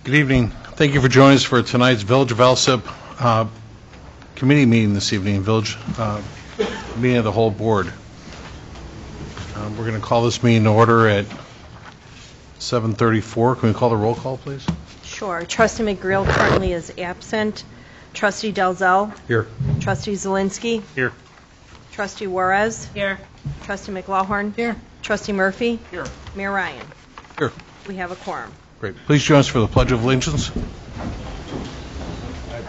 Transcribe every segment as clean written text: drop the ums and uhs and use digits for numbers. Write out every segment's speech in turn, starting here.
Good evening. Thank you for joining us for tonight's Village of Alsip committee meeting this evening, Village meeting of the whole board. We're going to call this meeting to order at 7:34. Can we call the roll call, please? Sure. Trustee McGreal currently is absent. Trustee Dalzell. Here. Trustee Zielinski. Here. Trustee Juarez. Here. Trustee McLaughlin. Here. Trustee Murphy. Here. Mayor Ryan. Here. We have a quorum. Great. Please join us for the Pledge of Allegiance. I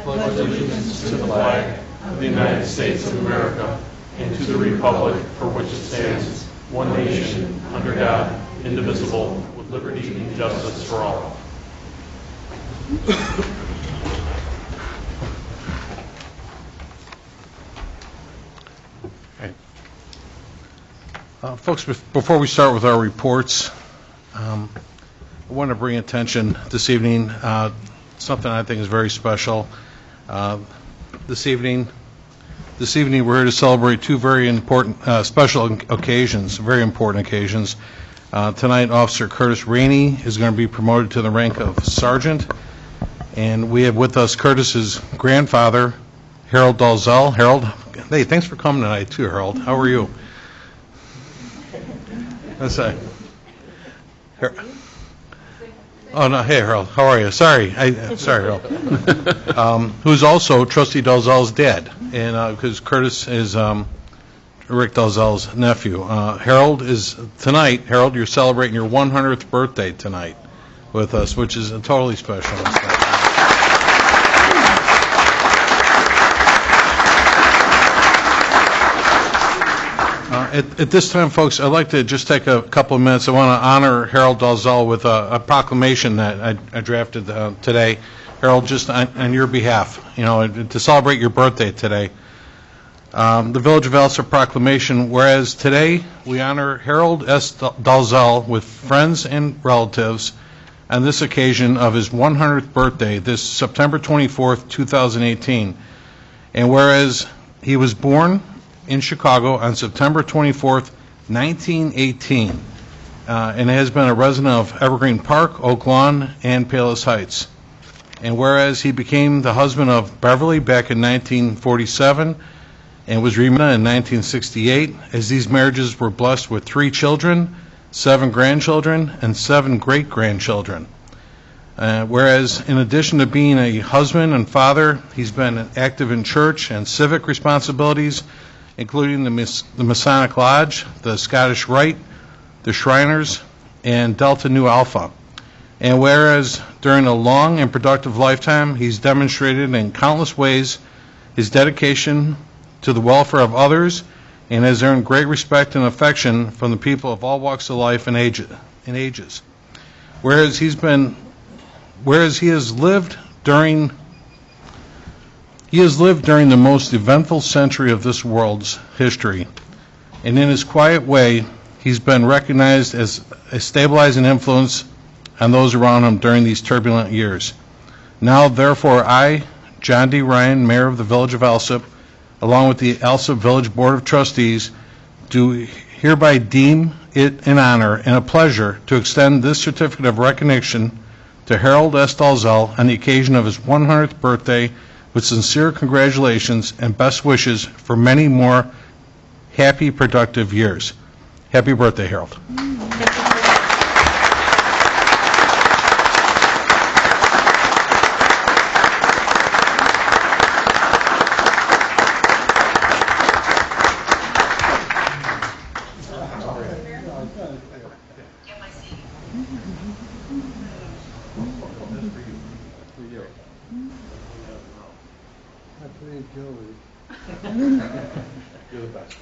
pledge allegiance to the flag of the United States of America and to the republic for which it stands, one nation, under God, indivisible, with liberty and justice for all. Folks, before we start with our reports, I want to bring attention this evening, something I think is very special. This evening we're here to celebrate two very important, special occasions, very important occasions. Tonight, Officer Curtis Rainey is going to be promoted to the rank of Sergeant, and we have with us Curtis's grandfather, Harold Dalzell. Harold, hey, thanks for coming tonight too, Harold. How are you? Oh, no, hey, Harold, how are you? Sorry, Harold. Who's also Trustee Dalzell's dad, and because Curtis is Rick Dalzell's nephew. Harold, you're celebrating your 100th birthday tonight with us, which is totally special. At this time, folks, I'd like to just take a couple of minutes. I want to honor Harold Dalzell with a proclamation that I drafted today. Harold, just on your behalf, to celebrate your birthday today. The Village of Alsip proclamation, whereas today we honor Harold S. Dalzell with friends and relatives on this occasion of his 100th birthday, this September 24th, 2018. And whereas he was born in Chicago on September 24th, 1918, and has been a resident of Evergreen Park, Oak Lawn, and Palos Heights. And whereas he became the husband of Beverly back in 1947 and was remarried in 1968, as these marriages were blessed with 3 children, 7 grandchildren, and 7 great-grandchildren. Whereas in addition to being a husband and father, he's been active in church and civic responsibilities, including the Masonic Lodge, the Scottish Rite, the Shriners, and Delta Nu Alpha. And whereas during a long and productive lifetime, he's demonstrated in countless ways his dedication to the welfare of others and has earned great respect and affection from the people of all walks of life and ages. Whereas he has lived during the most eventful century of this world's history, and in his quiet way, he's been recognized as a stabilizing influence on those around him during these turbulent years. Now, therefore, I, John D. Ryan, Mayor of the Village of Alsip, along with the Alsip Village Board of Trustees, do hereby deem it an honor and a pleasure to extend this certificate of recognition to Harold S. Dalzell on the occasion of his 100th birthday, with sincere congratulations and best wishes for many more happy, productive years. Happy birthday, Harold. You're the best.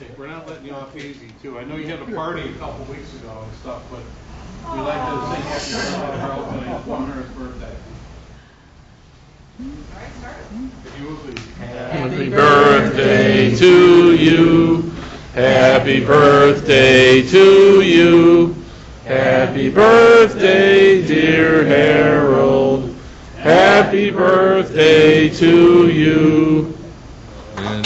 Okay, we're not letting you off easy, too. I know you had a party a couple weeks ago and stuff, but we'd like to sing happy birthday to Harold on his 100th birthday. All right, start. If you will, please. Happy birthday to you. Happy birthday to you. Happy birthday, dear Harold. Happy birthday to you. Amen.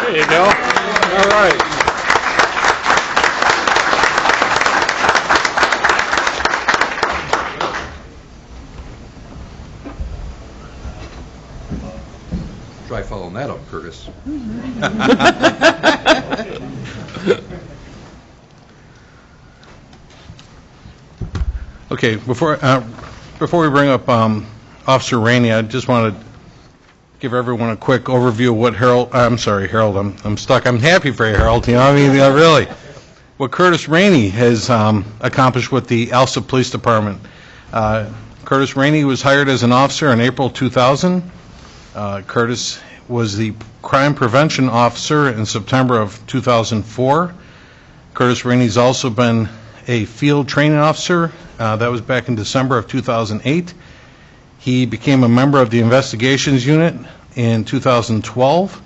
There you go. All right. Try following that up, Curtis. Okay, before we bring up Officer Rainey, I just want to give everyone a quick overview of what Harold, I'm stuck. I'm happy for you, Harold, you know what I mean? Yeah, really. What Curtis Rainey has accomplished with the Alsip Police Department. Curtis Rainey was hired as an officer in April 2000. Curtis was the crime prevention officer in September of 2004. Curtis Rainey's also been a field training officer. That was back in December of 2008. He became a member of the investigations unit in 2012,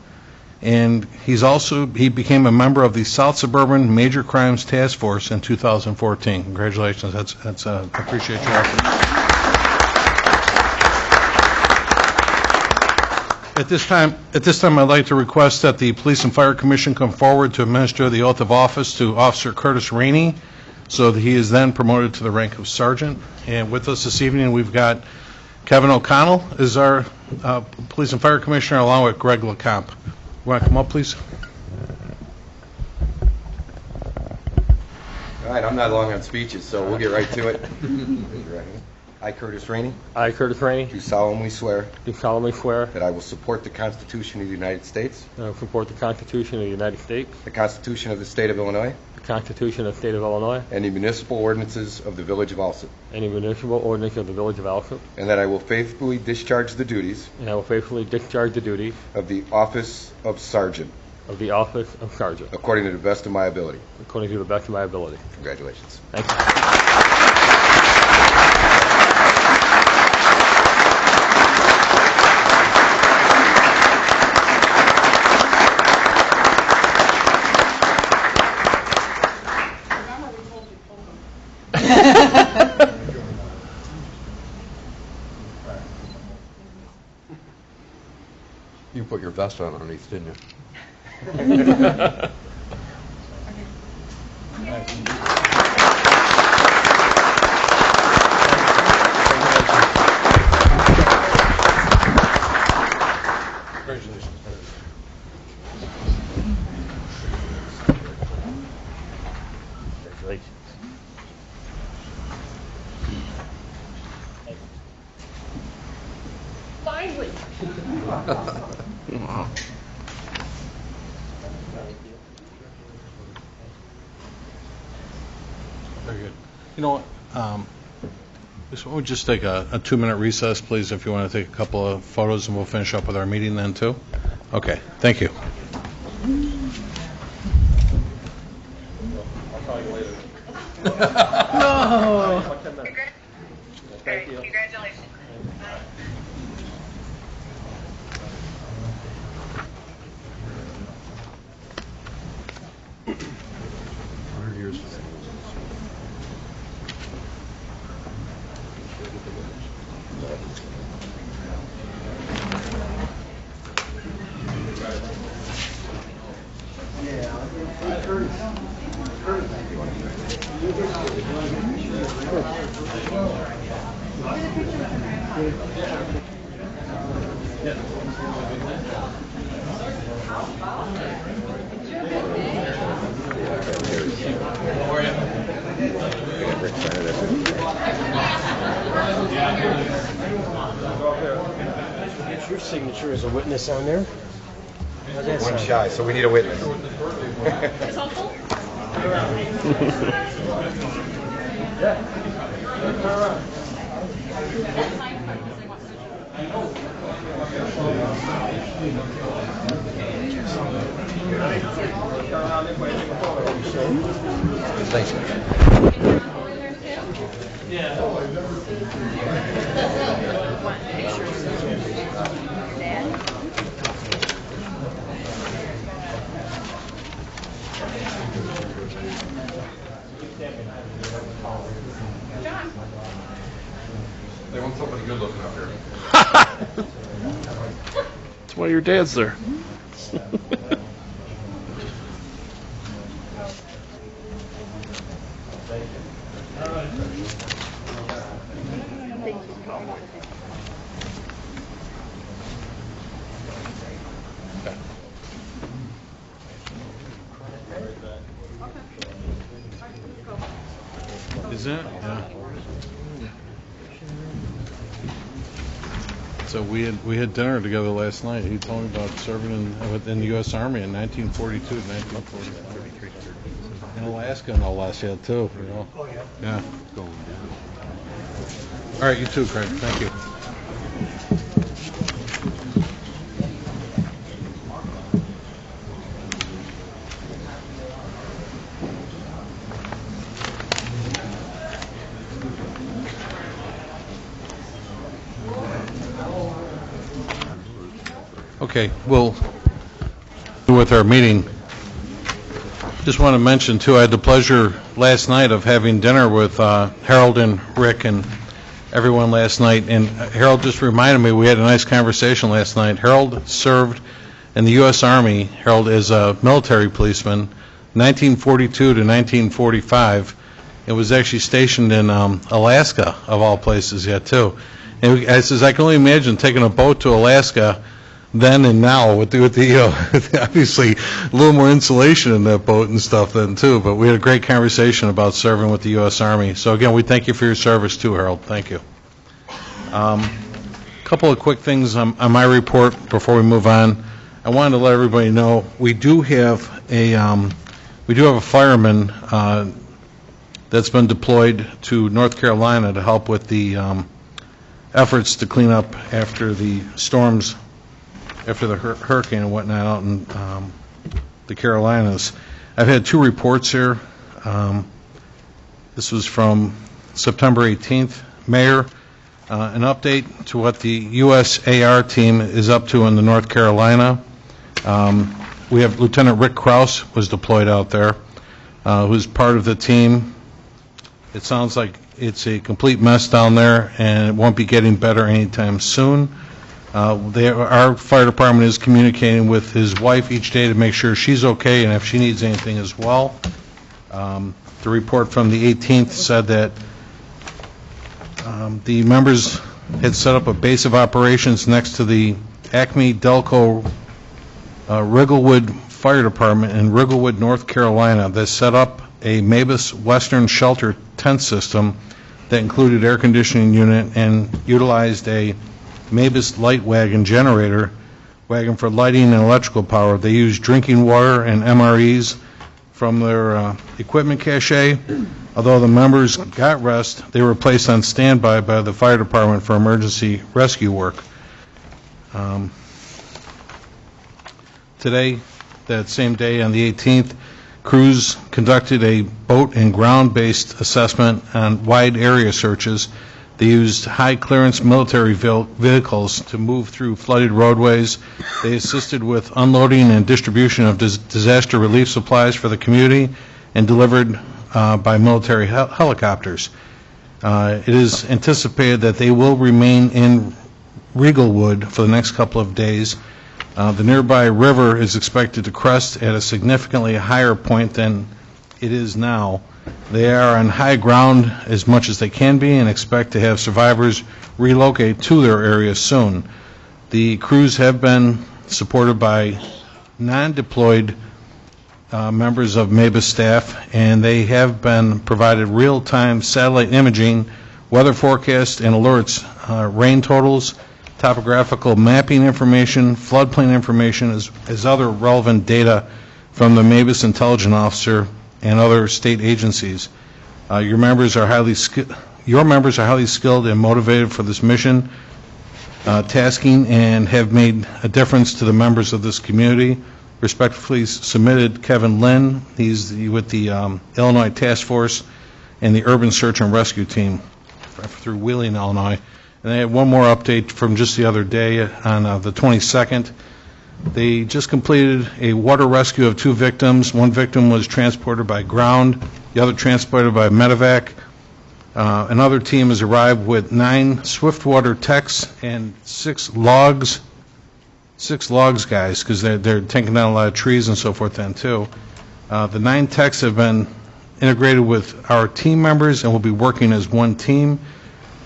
and he became a member of the South Suburban Major Crimes Task Force in 2014. Congratulations. That's I appreciate your effort. At this time, I'd like to request that the Police and Fire Commission come forward to administer the oath of office to Officer Curtis Rainey, so that he is then promoted to the rank of sergeant. And with us this evening, we've got Kevin O'Connell is our Police and Fire Commissioner, along with Greg LeComp. You want to come up, please? All right, I'm not long on speeches, so we'll get right to it. I, Curtis Rainey, I, Curtis Rainey, do solemnly swear do solemnly swear that I will support the Constitution of the United States, that I will support the Constitution of the United States, the Constitution of the State of Illinois, the Constitution of the State of Illinois, and the municipal ordinances of the Village of Alsip, any municipal ordinance of the Village of Alsip, and that I will faithfully discharge the duties and I will faithfully discharge the duties of the office of sergeant of the office of sergeant according to the best of my ability. according to the best of my ability. Congratulations. Thank you. You put your vest on underneath, didn't you? Finally. Very good. You know what? We'll just take a 2-minute recess, please, if you want to take a couple of photos, and we'll finish up with our meeting then, too. Okay, thank you. No. Congratulations. Get your signature as a witness on there. How's that One sound? shy, so we need a witness. Thanks. They want somebody good looking up here. That's why your dad's there. it? Yeah. So we had dinner together last night. He told me about serving in the U.S. Army in 1942 to 1945. In Alaska, no less, yeah, too. You know. Oh yeah. Yeah. All right, you too, Craig. Thank you. Okay, we'll with our meeting. Just want to mention, too, I had the pleasure last night of having dinner with Harold and Rick and everyone last night, and Harold just reminded me we had a nice conversation last night. Harold served in the U.S. Army, Harold, as a military policeman, 1942 to 1945. It was actually stationed in Alaska, of all places, yet, too. And I says, I can only imagine taking a boat to Alaska then and now with the obviously a little more insulation in that boat and stuff then too, but we had a great conversation about serving with the U.S. Army. So again, we thank you for your service too, Harold. Thank you. A couple of quick things on my report before we move on. I wanted to let everybody know we do have a fireman that's been deployed to North Carolina to help with the efforts to clean up after the storms, after the hurricane and whatnot out in the Carolinas. I've had two reports here. This was from September 18th. Mayor, an update to what the USAR team is up to in the North Carolina. We have Lieutenant Rick Krause was deployed out there, who's part of the team. It sounds like it's a complete mess down there, and it won't be getting better anytime soon. Our fire department is communicating with his wife each day to make sure she's okay and if she needs anything as well. The report from the 18th said that the members had set up a base of operations next to the Acme Delco Rigglewood Fire Department in Rigglewood, North Carolina. They set up a Mabus Western Shelter tent system that included air conditioning unit and utilized a Mabus light wagon generator wagon for lighting and electrical power. They used drinking water and MREs from their equipment cache. Although the members got rest, they were placed on standby by the fire department for emergency rescue work. Today, that same day on the 18th, crews conducted a boat and ground-based assessment on wide area searches. They used high-clearance military vehicles to move through flooded roadways. They assisted with unloading and distribution of disaster relief supplies for the community and delivered by military helicopters. It is anticipated that they will remain in Rigglewood for the next couple of days. The nearby river is expected to crest at a significantly higher point than it is now. They are on high ground as much as they can be and expect to have survivors relocate to their area soon. The crews have been supported by non-deployed members of Mabus staff, and they have been provided real-time satellite imaging, weather forecasts and alerts, rain totals, topographical mapping information, floodplain information, as other relevant data from the Mabus intelligence officer and other state agencies. Your members are highly skilled and motivated for this mission, tasking, and have made a difference to the members of this community. Respectfully submitted, Kevin Lynn. He's with the Illinois Task Force and the Urban Search and Rescue Team through Wheeling, Illinois. And I have one more update from just the other day on the 22nd. They just completed a water rescue of two victims. One victim was transported by ground, the other transported by medevac. Another team has arrived with 9 swiftwater techs and 6 logs guys, because they're taking down a lot of trees and so forth then too. The 9 techs have been integrated with our team members and will be working as one team.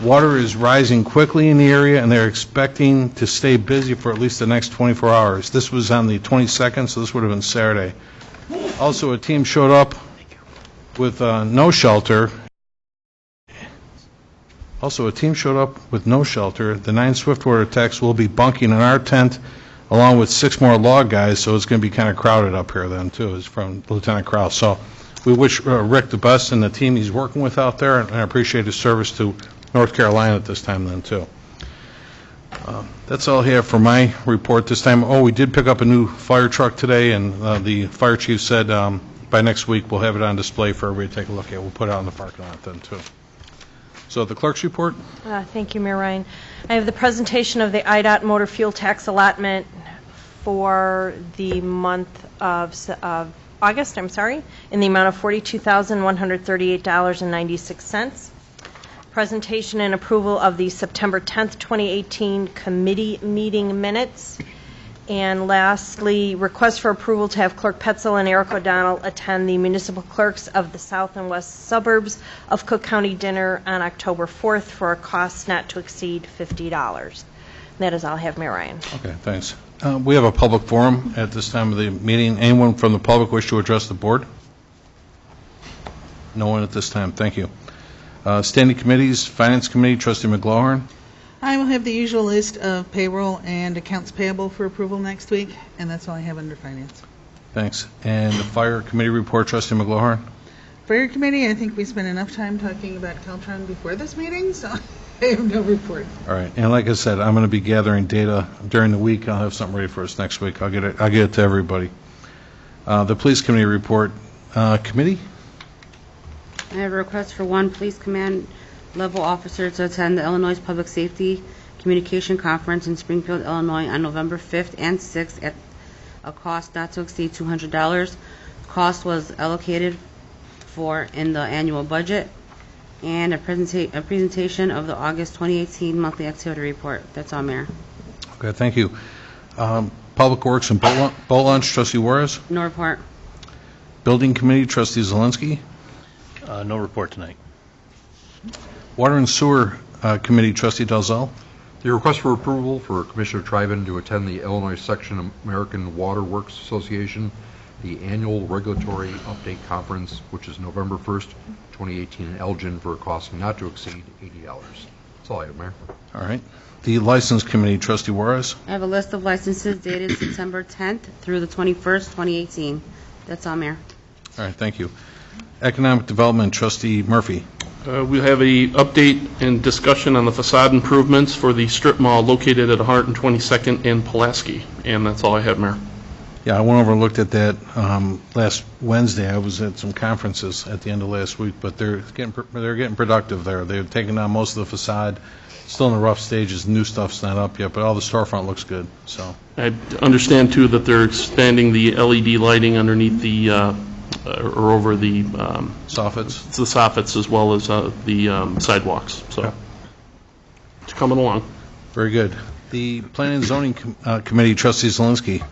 Water is rising quickly in the area, and they're expecting to stay busy for at least the next 24 hours. This was on the 22nd, so this would have been Saturday. Also, a team showed up with no shelter Also, a team showed up with no shelter. The 9 Swiftwater techs will be bunking in our tent along with 6 more log guys, so it's going to be kind of crowded up here then, too, is from Lieutenant Kraus. So we wish Rick the best and the team he's working with out there, and I appreciate his service to North Carolina at this time then, too. That's all I have for my report this time. Oh, we did pick up a new fire truck today, and the fire chief said by next week we'll have it on display for everybody to take a look at. We'll put it out in the parking lot then, too. So the clerk's report? Thank you, Mayor Ryan. I have the presentation of the IDOT motor fuel tax allotment for the month of August, in the amount of $42,138.96. Presentation and approval of the September 10th, 2018 committee meeting minutes. And lastly, request for approval to have Clerk Petzel and Eric O'Donnell attend the municipal clerks of the south and west suburbs of Cook County dinner on October 4th for a cost not to exceed $50. That is all I have, Mayor Ryan. Okay, thanks. We have a public forum at this time of the meeting. Anyone from the public wish to address the board? No one at this time. Thank you. Standing committees, Finance Committee, Trustee McGlawhorn. I will have the usual list of payroll and accounts payable for approval next week, and that's all I have under finance. Thanks. And the Fire Committee report, Trustee McGlawhorn. Fire Committee, I think we spent enough time talking about Caltron before this meeting, so I have no report. All right. And like I said, I'm going to be gathering data during the week. I'll have something ready for us next week. I'll get it to everybody. The Police Committee report. Committee? I have a request for one police command level officer to attend the Illinois Public Safety Communication Conference in Springfield, Illinois on November 5th and 6th at a cost not to exceed $200. Cost was allocated for in the annual budget, and a presentation of the August 2018 monthly activity report. That's all, Mayor. Okay, thank you. Public Works and Boat Launch, Trustee Juarez. No report. Building Committee, Trustee Zelinski. No report tonight. Water and Sewer Committee, Trustee Dalzell. The request for approval for Commissioner Triben to attend the Illinois Section American Water Works Association, the annual regulatory update conference, which is November 1st, 2018 in Elgin for a cost not to exceed $80. That's all I have, Mayor. All right. The License Committee, Trustee Juarez. I have a list of licenses dated September 10th through the 21st, 2018. That's all, Mayor. All right, thank you. Economic Development, Trustee Murphy. We'll have a update and discussion on the facade improvements for the strip mall located at 122nd and Pulaski. And that's all I have, Mayor. Yeah, I went over and looked at that last Wednesday. I was at some conferences at the end of last week, but they're getting productive there. They've taken down most of the facade. Still in the rough stages. New stuff's not up yet, but all the storefront looks good. So I understand, too, that they're expanding the LED lighting underneath the or over the soffits. It's the soffits as well as the sidewalks. So okay. It's coming along. Very good. The Planning and Zoning Committee, Trustee Zelinski. I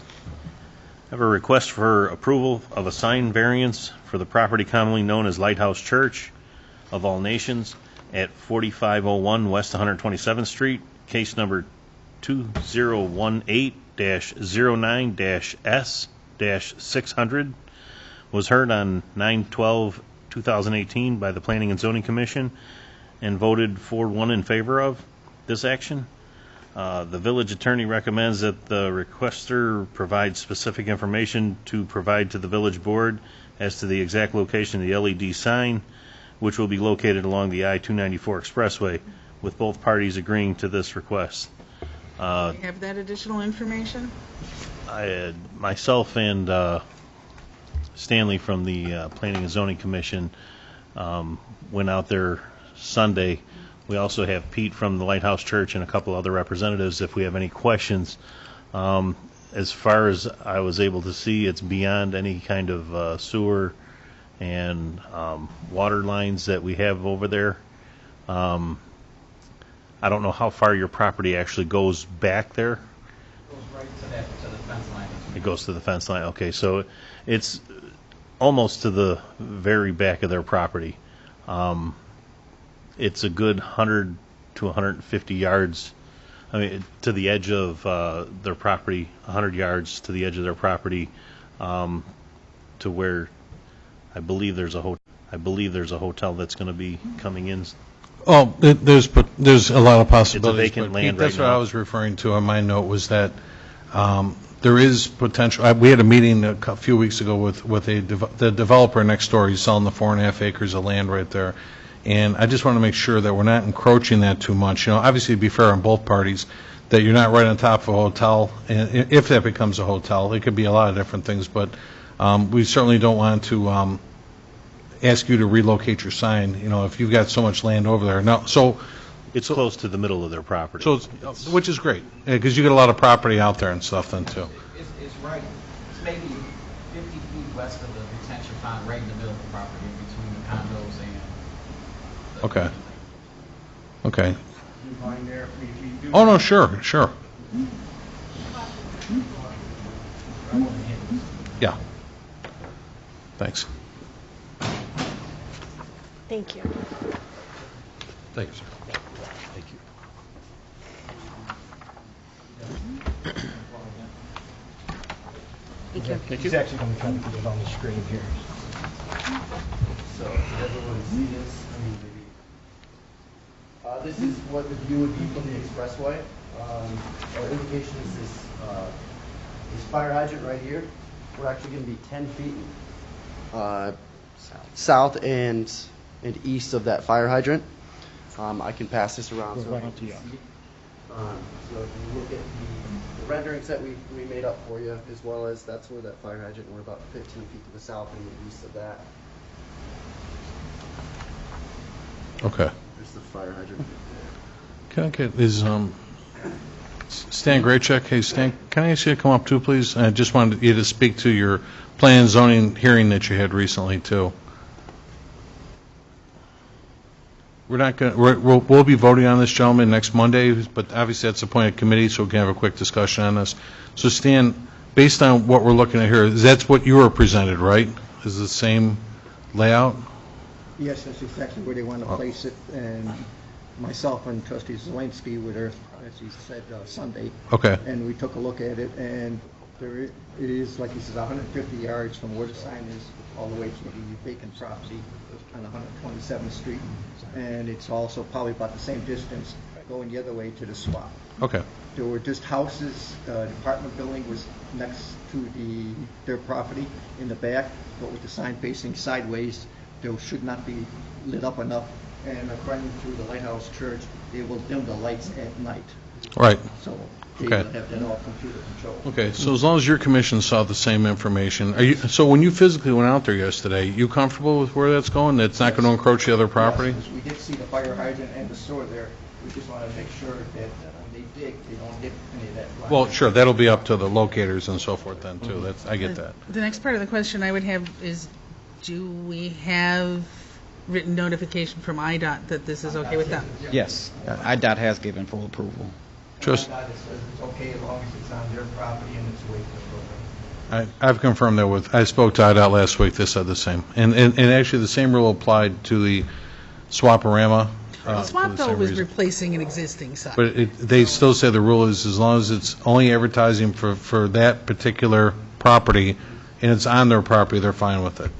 have a request for approval of a sign variance for the property commonly known as Lighthouse Church of All Nations at 4501 West 127th Street, case number 2018-09-S-600. Was heard on 9/12/2018 by the Planning and Zoning Commission and voted 4-1 in favor of this action. The village attorney recommends that the requester provide specific information to provide to the village board as to the exact location of the LED sign, which will be located along the I-294 expressway, with both parties agreeing to this request. Do you have that additional information? Myself and Stanley from the Planning and Zoning Commission went out there Sunday. We also have Pete from the Lighthouse Church and a couple other representatives if we have any questions. As far as I was able to see, it's beyond any kind of sewer and water lines that we have over there. I don't know how far your property actually goes back there. It goes right to the fence line. It goes to the fence line. Okay, so it's almost to the very back of their property. It's a good 100 to 150 yards, to the edge of their property, 100 yards to the edge of their property, to where I believe there's a hotel that's going to be coming in Oh, there's a lot of possibilities. vacant but land Pete, that's right what now. I was referring to on my note, was that there is potential. We had a meeting a few weeks ago with the developer next door. He's selling the 4.5 acres of land right there. And I just want to make sure that we're not encroaching that too much. You know, obviously, to be fair on both parties, that you're not right on top of a hotel. And if that becomes a hotel, it could be a lot of different things. But we certainly don't want to ask you to relocate your sign, you know, if you've got so much land over there. Now, It's close to the middle of their property. which is great, because you get a lot of property out there and stuff then, too. It's right, it's maybe 50 feet west of the retention pond, right in the middle of the property, in between the condos and... Okay. Okay. You mind there if you do... Oh, no, sure. Yeah. Thanks. Thank you. Thank you, sir. Thank you. Thank you. He's actually going to try to put it on the screen here. So, does everyone see this? I mean, maybe. This is what the view would be from the expressway. Our indication is this fire hydrant right here. We're actually going to be 10 feet south and east of that fire hydrant. I can pass this around. Goes So right you up to can you. see. So if you look at the renderings that we made up for you, as well as that's where that fire hydrant, we're about 15 feet to the south and the east of that. Okay. There's the fire hydrant. Can I get, Stan Graycheck? Hey, Stan, can I ask you to come up too, please? I just wanted you to speak to your plan and zoning hearing that you had recently, too. We're not going to, we'll be voting on this, gentlemen, next Monday, but obviously that's the point of committee, so we can have a quick discussion on this. So Stan, based on what we're looking at here, that's what you were presented, right? Is it the same layout? Yes, that's exactly where they want to place it, and myself and trustee Zelinski were there, as he said, Sunday. Okay. And we took a look at it, and it is, like he says, 150 yards from where the sign is all the way to the vacant property on 127th Street. And it's also probably about the same distance going the other way to the swap. Okay. There were just houses, the apartment building was next to their property in the back, but with the sign facing sideways, there should not be lit up enough. And according to the Lighthouse Church, they will dim the lights at night. Right. So they Okay. will have that all computer controlled. Okay, so as long as your commission saw the same information, so when you physically went out there yesterday, you comfortable with where that's going? That's not going to encroach the other property? Yes, we did see the fire hydrant and the sewer there. We just want to make sure that when they dig, they don't hit any of that line. Well, sure, that'll be up to the locators and so forth then, too. That's, I get that. The next part of the question I would have is, do we have written notification from IDOT that this is okay with them? Yes, IDOT has given full approval. Just, IDOT says it's okay as long as it's on their property and it's away from the program. I've confirmed that with, I spoke to IDOT last week, they said the same. And actually, the same rule applied to the Swaparama. The swap, for the though, same was reason. replacing an existing sign. But they still say the rule is as long as it's only advertising for that particular property and it's on their property, they're fine with it.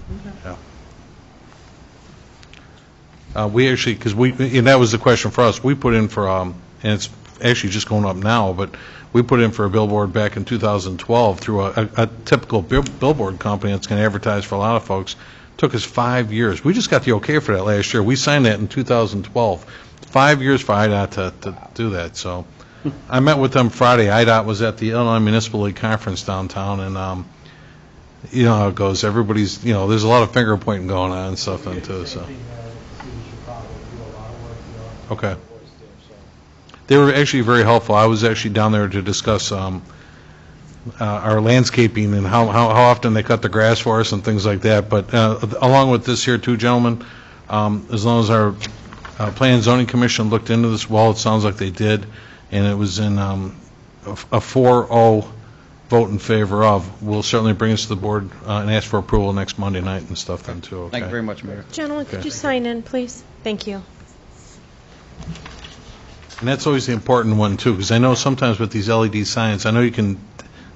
Yeah. We actually, because and that was the question for us, we put in for, and it's actually just going up now, but we put in for a billboard back in 2012 through a typical billboard company that's going to advertise for a lot of folks. Took us 5 years. We just got the okay for that last year. We signed that in 2012. 5 years for IDOT to do that. So I met with them Friday. IDOT was at the Illinois Municipal League Conference downtown, and you know how it goes. Everybody's, there's a lot of finger pointing going on and stuff then too. So okay. They were actually very helpful. I was actually down there to discuss our landscaping and how often they cut the grass for us and things like that. But along with this here too, gentlemen, as long as our Plan and Zoning Commission looked into this, well, it sounds like they did, and it was in a 4-0 vote in favor of, we'll certainly bring this to the board and ask for approval next Monday night and stuff then too. Okay? Thank you very much, Mayor. Gentlemen, could Okay. you sign in, please? Thank you. And that's always the important one too, because I know sometimes with these LED signs, I know you can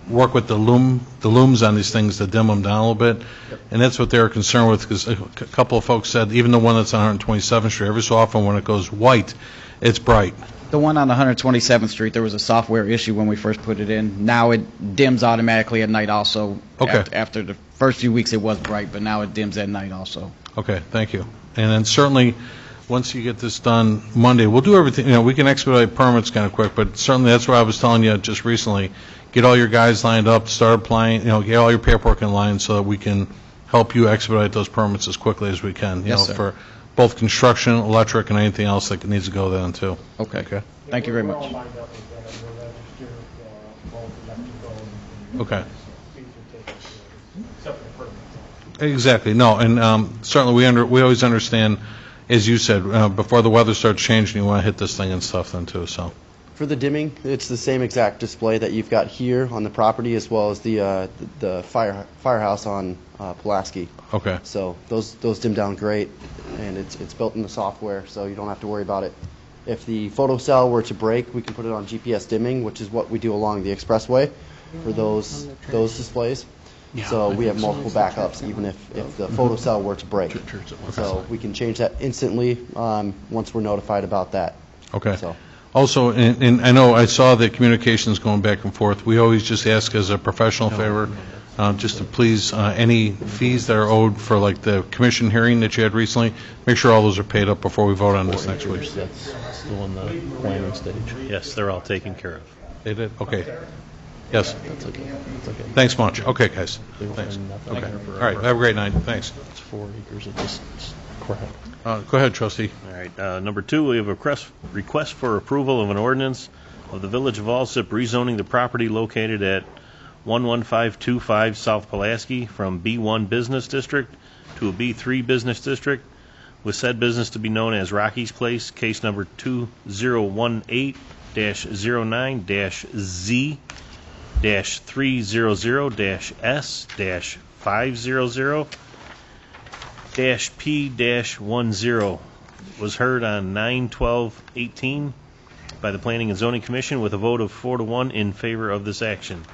work with the looms on these things to dim them down a little bit. And that's what they were concerned with, because a couple of folks said, even the one that's on 127th Street, every so often when it goes white, it's bright. The one on 127th Street, there was a software issue when we first put it in. Now it dims automatically at night also. Okay. After the first few weeks it was bright, but now it dims at night also. Okay, thank you. And then certainly, once you get this done Monday, we'll do everything, we can expedite permits kind of quick, but certainly that's what I was telling you just recently. Get all your guys lined up, start applying, get all your paperwork in line so that we can help you expedite those permits as quickly as we can. Yes, sir. For both construction, electric, and anything else that needs to go then too. Okay. Thank you very much. Okay. Exactly, no, and certainly we always understand, as you said, before the weather starts changing, you want to hit this thing and stuff then too, so. For the dimming, it's the same exact display that you've got here on the property, as well as the firehouse on Pulaski. Okay. So those dim down great, and it's built in the software, so you don't have to worry about it. If the photocell were to break, we can put it on GPS dimming, which is what we do along the expressway for those displays. So we have multiple backups, even if the photocell were to break. So we can change that instantly once we're notified about that. Okay. So. Also, and I know I saw the communications going back and forth. We always just ask as a professional favor, just to please, any fees that are owed for like the commission hearing that you had recently, make sure all those are paid up before we vote on this next week. That's still in the planning stage. Yes, they're all taken care of. They did? Okay. Yes. That's okay. That's okay. Thanks much. Okay, guys. They will Thanks. find nothing Okay. there All forever. right. Have a great night. Thanks. It's 4 acres of just crap. Go ahead, trustee. All right, number 2, we have a request for approval of an ordinance of the Village of Alsip rezoning the property located at 11525 South Pulaski from B1 Business District to a B3 Business District, with said business to be known as Rocky's Place, case number 2018-0-Z-300-S-500-P-10, was heard on 9/12/18 by the Planning and Zoning Commission with a vote of 4-1 in favor of this action.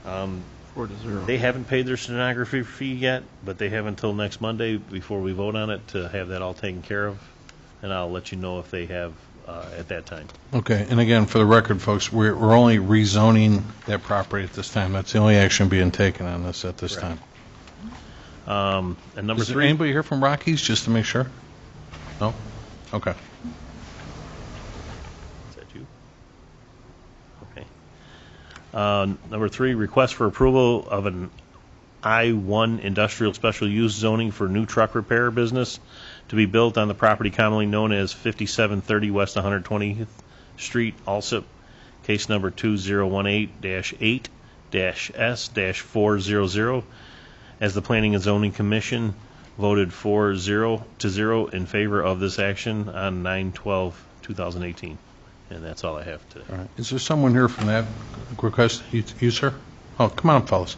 4-0. They haven't paid their stenography fee yet, but they have until next Monday before we vote on it to have that all taken care of, and I'll let you know if they have at that time. Okay, and again, for the record, folks, we're only rezoning that property at this time. That's the only action being taken on this at this time. And number Is there 3, anybody here from Rockies, just to make sure? No? Okay. is that you? Okay. Number 3, request for approval of an I-1 industrial special use zoning for new truck repair business to be built on the property commonly known as 5730 West 120th Street, Alsip, case number 2018-8-S-400, as the Planning and Zoning Commission voted 4-0 in favor of this action on 9/12/2018. And that's all I have today. All right. Is there someone here from that request? You, sir? Oh, come on up, fellas.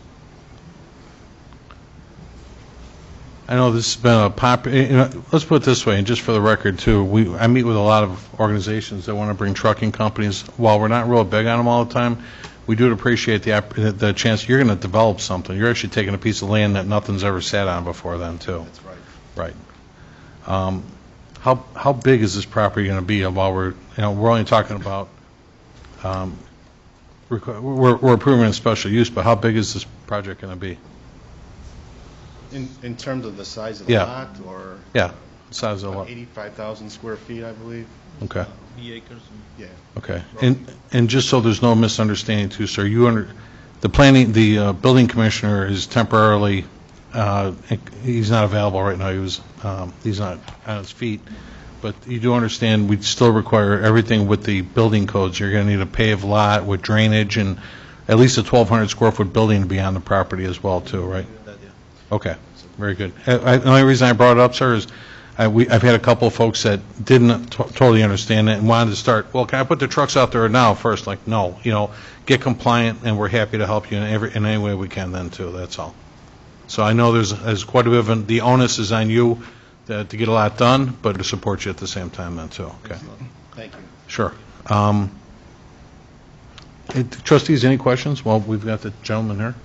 I know this has been a let's put it this way, and just for the record, too, I meet with a lot of organizations that want to bring trucking companies. While we're not real big on them all the time, we do appreciate the chance you're going to develop something. You're actually taking a piece of land that nothing's ever sat on before then, too. That's right. Right. How big is this property going to be? While we're only talking about we're approving a special use, but how big is this project going to be? In terms of the size of the Yeah. lot, or Yeah, size of the lot. 85,000 square feet, I believe. Okay. Yeah. Okay. And just so there's no misunderstanding, too, sir, the building commissioner is temporarily he's not available right now. He's not on his feet. But you do understand we still require everything with the building codes. You're going to need a paved lot with drainage and at least a 1,200 square foot building to be on the property as well, too, right? Okay, very good. The only reason I brought it up, sir, is I've had a couple of folks that didn't totally understand it and wanted to start, well, can I put the trucks out there now first? Like, no, get compliant, and we're happy to help you in any way we can then, too, that's all. So I know there's quite a bit of, the onus is on you to get a lot done, but to support you at the same time then, too. Okay. Thank you. Sure. Trustees, any questions? Well, we've got the gentleman here.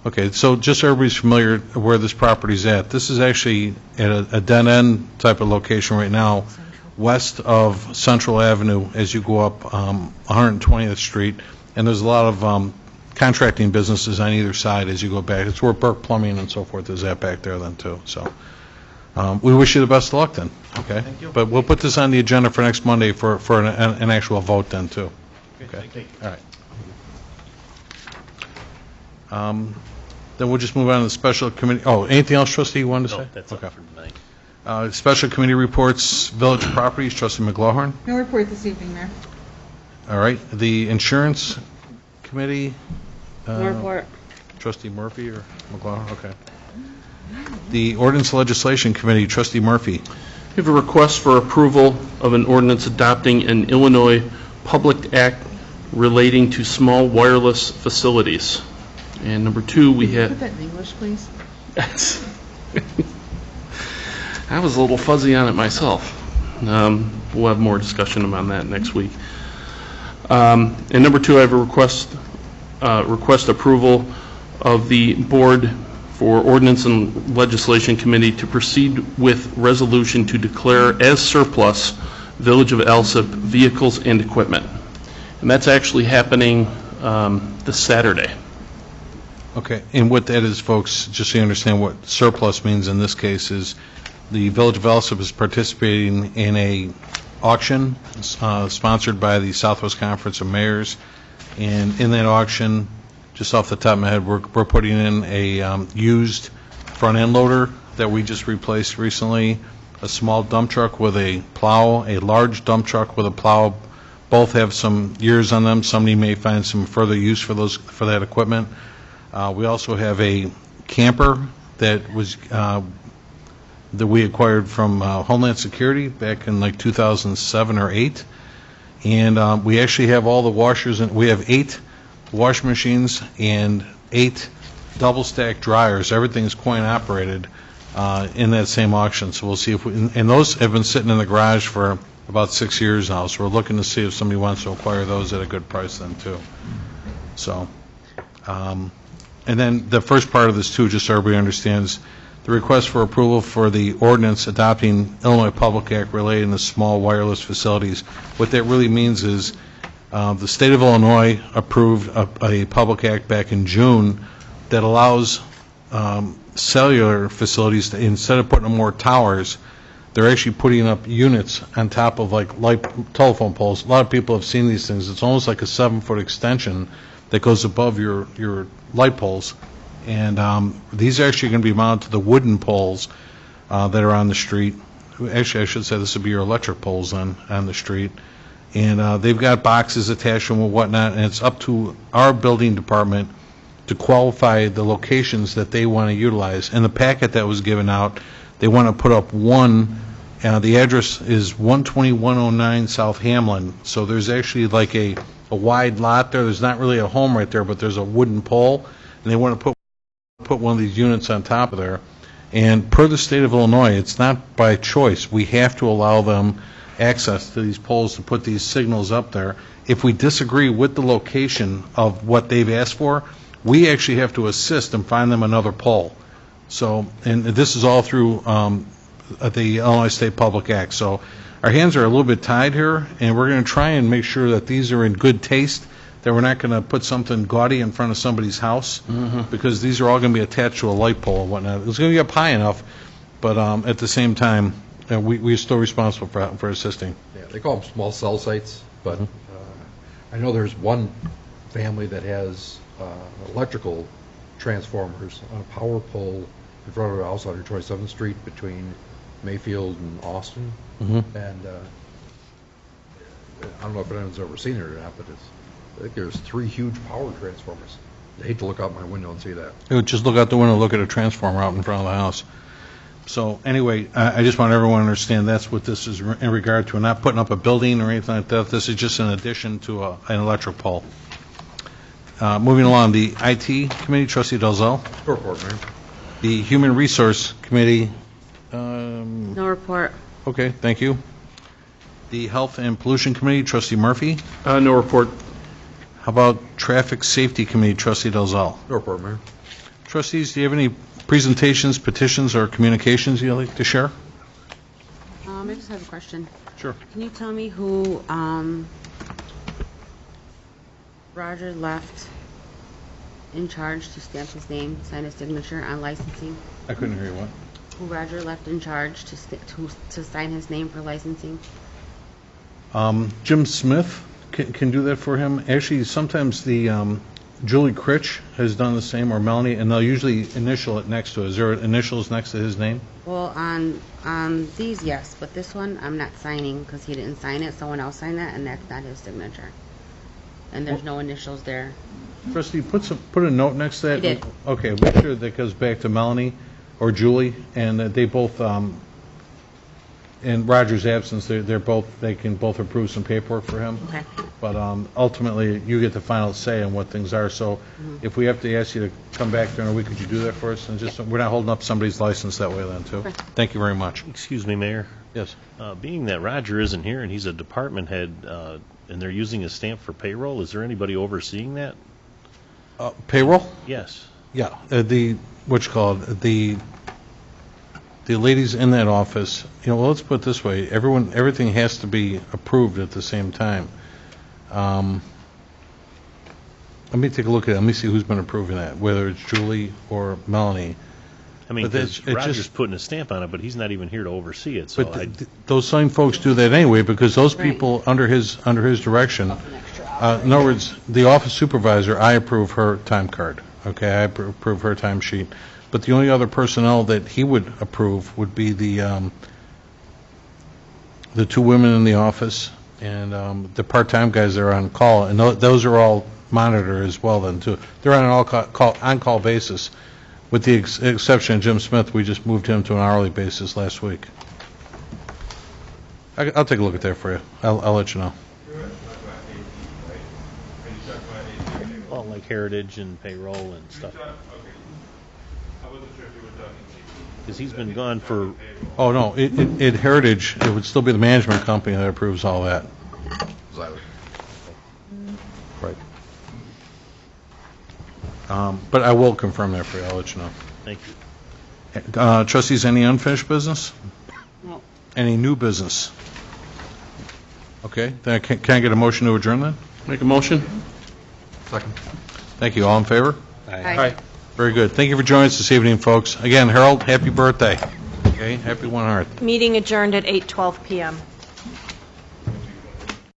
Okay, so just so everybody's familiar where this property's at, this is actually at a dead-end type of location right now, west of Central Avenue as you go up 120th Street, and there's a lot of contracting businesses on either side as you go back. It's where Burke Plumbing and so forth is at back there then, too. So we wish you the best of luck then, okay? Thank you. But we'll put this on the agenda for next Monday for an actual vote then, too. Okay, thank you. All right. Then we'll just move on to the special committee. Oh, anything else, trustee, you wanted to say? No, that's okay. all for tonight. Special committee reports, village properties, trustee McLaughlin. No report this evening, Mayor. All right. The insurance committee. No report. Trustee Murphy or McLaughlin? Okay. The ordinance legislation committee, trustee Murphy. We have a request for approval of an ordinance adopting an Illinois Public Act relating to small wireless facilities. And number 2, we Can you have... put that in English, please? I was a little fuzzy on it myself. We'll have more discussion on that next week. And number 2, I have a request approval of the Board for Ordinance and Legislation Committee to proceed with resolution to declare as surplus Village of Alsip vehicles and equipment. And that's actually happening this Saturday. Okay, and what that is, folks, just so you understand what surplus means in this case, is the Village of Alsip is participating in a auction sponsored by the Southwest Conference of Mayors, and in that auction, just off the top of my head, we're putting in a used front-end loader that we just replaced recently, a small dump truck with a plow, a large dump truck with a plow. Both have some years on them. Somebody may find some further use for that equipment. We also have a camper that was that we acquired from Homeland Security back in like 2007 or 8, and we actually have all the washers, and we have 8 washing machines and 8 double stack dryers. Everything's coin operated in that same auction. So we'll see if we, and those have been sitting in the garage for about 6 years now. So we're looking to see if somebody wants to acquire those at a good price then too. So. And then the first part of this, too, just so everybody understands, the request for approval for the ordinance adopting Illinois Public Act relating to small wireless facilities. What that really means is the state of Illinois approved a public act back in June that allows cellular facilities to, instead of putting up more towers, they're actually putting up units on top of like light telephone poles. A lot of people have seen these things. It's almost like a 7-foot extension that goes above your light poles, and these are actually going to be mounted to the wooden poles that are on the street. Actually, I should say this would be your electric poles on the street, and they've got boxes attached to them and whatnot, and it's up to our building department to qualify the locations that they want to utilize. In the packet that was given out, they want to put up one. The address is 12109 South Hamlin, so there's actually like a wide lot there. There's not really a home right there, but there's a wooden pole, and they want to put one of these units on top of there. And per the state of Illinois, it's not by choice. We have to allow them access to these poles to put these signals up there. If we disagree with the location of what they've asked for, we actually have to assist and find them another pole. So, and this is all through the Illinois State Public Act. So our hands are a little bit tied here, and we're going to try and make sure that these are in good taste, that we're not going to put something gaudy in front of somebody's house, because these are all going to be attached to a light pole and whatnot. It's going to get up high enough, but at the same time, we're still responsible for assisting. Yeah, they call them small cell sites, but I know there's one family that has electrical transformers on a power pole in front of their house on 27th Street between Mayfield and Austin. And I don't know if anyone's ever seen it or not, but I think there's 3 huge power transformers. I hate to look out my window and see that. Just look out the window, look at a transformer out in front of the house. So anyway, I just want everyone to understand that's what this is in regard to. We're not putting up a building or anything like that. This is just an addition to an electric pole. Moving along, the IT Committee, Trustee Dalzell. No report, Mayor. The Human Resource Committee. No report. Okay, thank you. The Health and Pollution Committee, Trustee Murphy. No report. How about Traffic Safety Committee, Trustee Dalzell? No report, Mayor. Trustees, do you have any presentations, petitions, or communications you'd like to share? I just have a question. Sure. Can you tell me who Roger left in charge to stamp his name, sign his signature on licensing? I couldn't hear you, what? Who Roger left in charge to sign his name for licensing? Jim Smith can do that for him. Actually, sometimes the Julie Critch has done the same, or Melanie, and they'll usually initial it next to it. Is there initials next to his name? Well, on these, yes, but this one I'm not signing because he didn't sign it. Someone else signed that, and that's not his signature. And there's no initials there. Trustee, put a note next to that. I did. Okay, make sure that goes back to Melanie or Julie, and that they both, in Roger's absence, they can both approve some paperwork for him. Okay. But ultimately, you get the final say on what things are. So if we have to ask you to come back during a week, could you do that for us? And just, we're not holding up somebody's license that way then, too. Okay. Thank you very much. Excuse me, Mayor. Yes. Being that Roger isn't here and he's a department head, and they're using his stamp for payroll, is there anybody overseeing that? Payroll? Yes. Yeah. The ladies in that office, well, let's put it this way, everything has to be approved at the same time. Let me take a look at it. Let me see who's been approving that, whether it's Julie or Melanie. I mean, But that's- 'cause it Roger's just- putting a stamp on it, but he's not even here to oversee it, so But those same folks do that anyway, because those people, under his direction, in other words, the office supervisor, I approve her time card, okay? I approve her time sheet. But the only other personnel that he would approve would be the two women in the office and the part-time guys that are on call, and those are all monitored as well then, too. They're on an on-call basis. With the exception of Jim Smith, we just moved him to an hourly basis last week. I'll take a look at that for you. I'll let you know. well, like Heritage and payroll and stuff. Because he's been gone for, Oh, no, at Heritage, it would still be the management company that approves all that. Right. But I will confirm that for you. I'll let you know. thank you. Trustees, any unfinished business? No. Any new business? Okay, then can I get a motion to adjourn then? Make a motion? Second. Thank you. All in favor? Aye. Very good. Thank you for joining us this evening, folks. Again, Harold, happy birthday. Okay, happy 100th. Meeting adjourned at 8:12 PM.